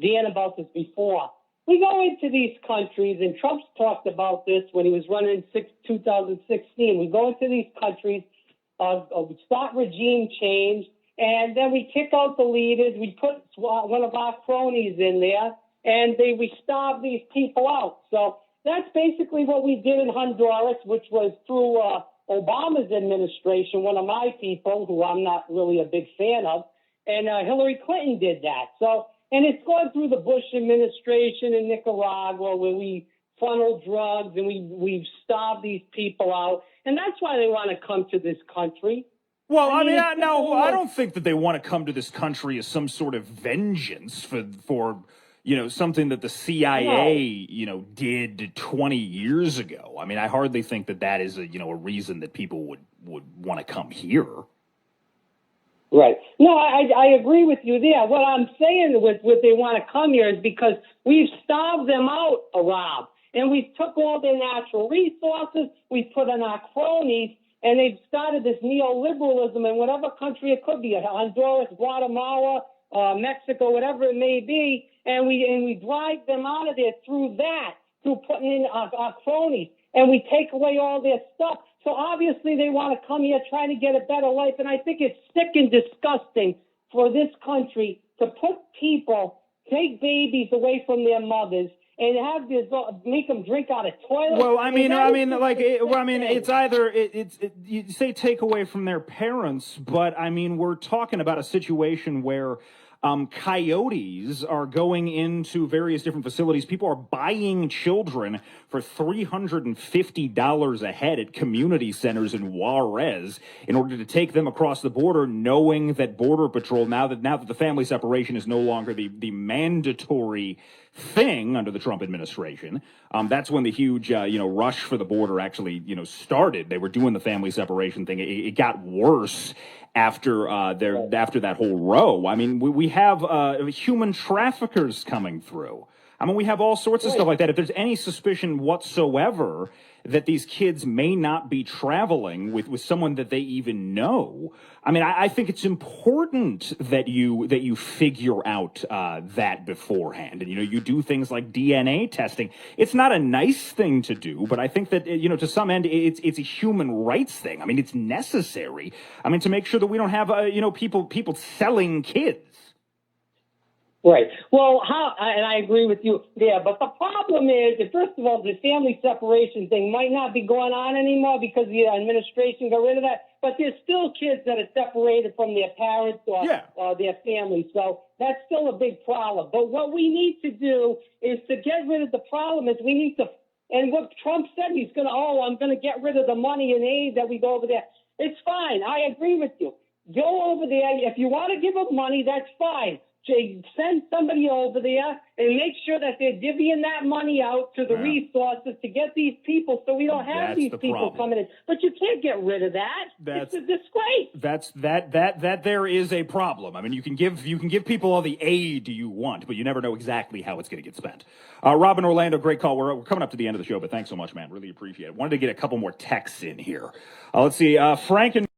Dan about this before. We go into these countries, and Trump's talked about this when he was running in 2016. We go into these countries, start regime change, and then we kick out the leaders. We put one of our cronies in there, and we starve these people out. So that's basically what we did in Honduras, which was through Obama's administration, one of my people, who I'm not really a big fan of, and Hillary Clinton did that. So, and it's gone through the Bush administration in Nicaragua, where we funnel drugs and we've starved these people out, and that's why they want to come to this country. Well, I mean, I don't think that they want to come to this country as some sort of vengeance for something that the CIA, did 20 years ago. I mean, I hardly think that is a reason that people would want to come here. Right. No, I agree with you there. What I'm saying with what they want to come here is because we've starved them out, Rob, and we took all their natural resources, we put in our cronies, and they've started this neoliberalism in whatever country it could be, Honduras, Guatemala, Mexico, whatever it may be, and we drive them out of there through putting in our cronies, and we take away all their stuff. So obviously they want to come here trying to get a better life, and I think it's sick and disgusting for this country to take babies away from their mothers and have this make them drink out of toilets. Well, it's either you say take away from their parents, but I mean we're talking about a situation where coyotes are going into various different facilities. People are buying children for $350 a head at community centers in Juarez in order to take them across the border, knowing that Border Patrol, now that the family separation is no longer the mandatory thing under the Trump administration, that's when the huge rush for the border actually started. They were doing the family separation thing. It got worse after that whole row. I mean, we have human traffickers coming through. I mean, we have all sorts of stuff like that. If there's any suspicion whatsoever that these kids may not be traveling with someone that they even know, I mean, I think it's important that you figure out that beforehand, and you do things like DNA testing. It's not a nice thing to do, but I think that to some end it's a human rights thing. I mean, it's necessary. I mean, to make sure that we don't have people selling kids. Right. Well, and I agree with you there, but the problem is that, first of all, the family separation thing might not be going on anymore because the administration got rid of that, but there's still kids that are separated from their parents or their families, so that's still a big problem. But what we need to do is to get rid of the problem is we need to, and what Trump said, he's going to, I'm going to get rid of the money and aid that we go over there. It's fine. I agree with you. Go over there. If you want to give them money, that's fine. Send somebody over there and make sure that they're divvying that money out to the resources to get these people, so we don't have these people coming in. But you can't get rid of that. It's a disgrace. That there is a problem. I mean, you can give people all the aid you want, but you never know exactly how it's going to get spent. Robin Orlando, great call. We're coming up to the end of the show, but thanks so much, man. Really appreciate it. Wanted to get a couple more texts in here. Let's see. Frank and